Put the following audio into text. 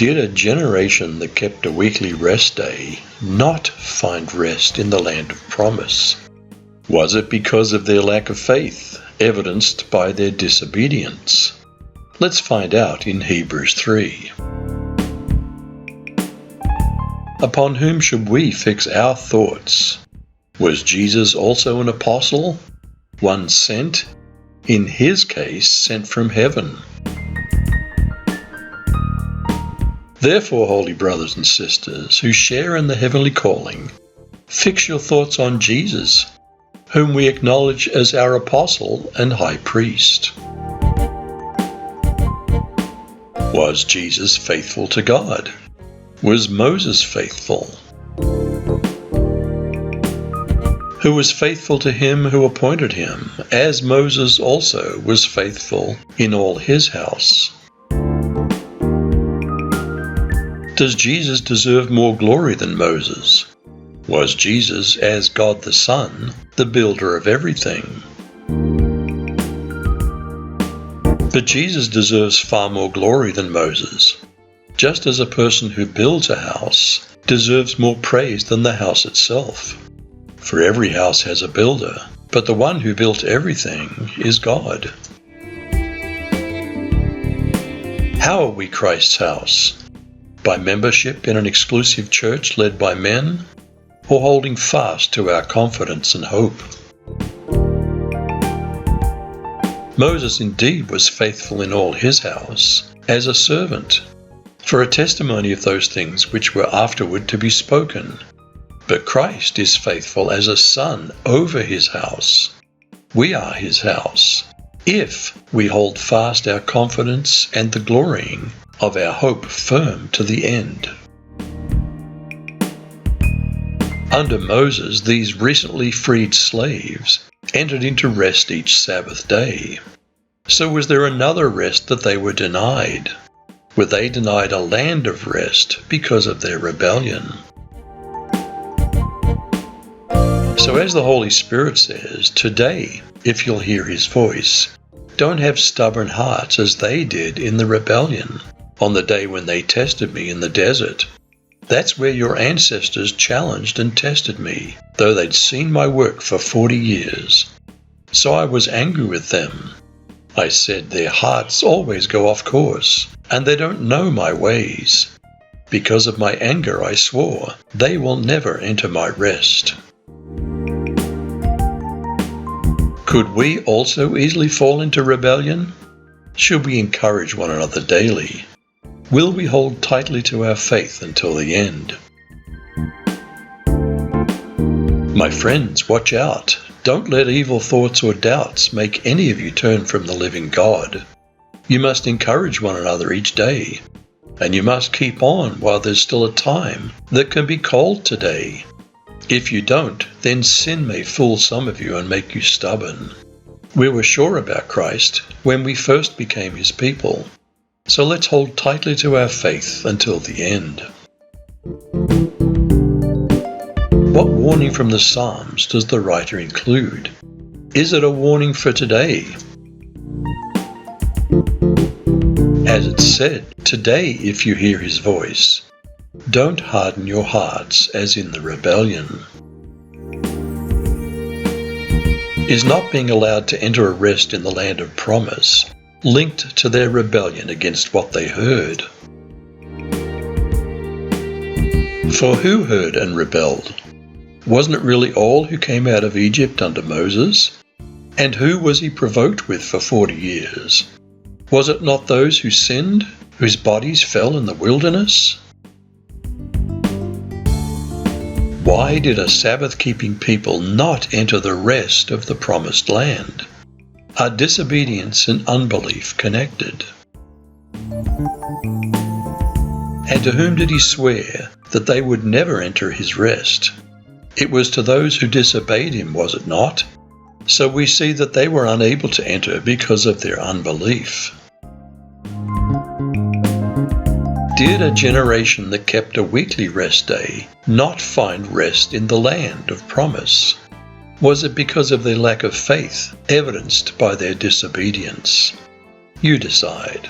Did a generation that kept a weekly rest day not find rest in the land of promise? Was it because of their lack of faith, evidenced by their disobedience? Let's find out in Hebrews 3. Upon whom should we fix our thoughts? Was Jesus also an apostle? One sent? In his case, sent from heaven. Therefore, holy brothers and sisters who share in the heavenly calling, fix your thoughts on Jesus, whom we acknowledge as our apostle and high priest. Was Jesus faithful to God? Was Moses faithful? Who was faithful to him who appointed him, as Moses also was faithful in all his house? Does Jesus deserve more glory than Moses? Was Jesus, as God the Son, the builder of everything? But Jesus deserves far more glory than Moses, just as a person who builds a house deserves more praise than the house itself. For every house has a builder, but the one who built everything is God. How are we Christ's house? By membership in an exclusive church led by men, or holding fast to our confidence and hope? Moses indeed was faithful in all his house, as a servant, for a testimony of those things which were afterward to be spoken. But Christ is faithful as a son over his house. We are his house, if we hold fast our confidence and the glorying of our hope firm to the end. Under Moses, these recently freed slaves entered into rest each Sabbath day. So was there another rest that they were denied? Were they denied a land of rest because of their rebellion? So as the Holy Spirit says, today, if you'll hear his voice, don't have stubborn hearts as they did in the rebellion on the day when they tested me in the desert. That's where your ancestors challenged and tested me, though they'd seen my work for 40 years. So I was angry with them. I said their hearts always go off course, and they don't know my ways. Because of my anger I swore, they will never enter my rest. Could we also easily fall into rebellion? Should we encourage one another daily? Will we hold tightly to our faith until the end? My friends, watch out. Don't let evil thoughts or doubts make any of you turn from the living God. You must encourage one another each day, and you must keep on while there's still a time that can be called today. If you don't, then sin may fool some of you and make you stubborn. We were sure about Christ when we first became his people. So let's hold tightly to our faith until the end. What warning from the Psalms does the writer include? Is it a warning for today? As it said, today if you hear his voice, don't harden your hearts as in the rebellion. Is not being allowed to enter a rest in the land of promise linked to their rebellion against what they heard? For who heard and rebelled? Wasn't it really all who came out of Egypt under Moses? And who was he provoked with for 40 years? Was it not those who sinned, whose bodies fell in the wilderness? Why did a Sabbath-keeping people not enter the rest of the promised land? Are disobedience and unbelief connected? And to whom did he swear that they would never enter his rest? It was to those who disobeyed him, was it not? So we see that they were unable to enter because of their unbelief. Did a generation that kept a weekly rest day not find rest in the land of promise? Was it because of their lack of faith, evidenced by their disobedience? You decide.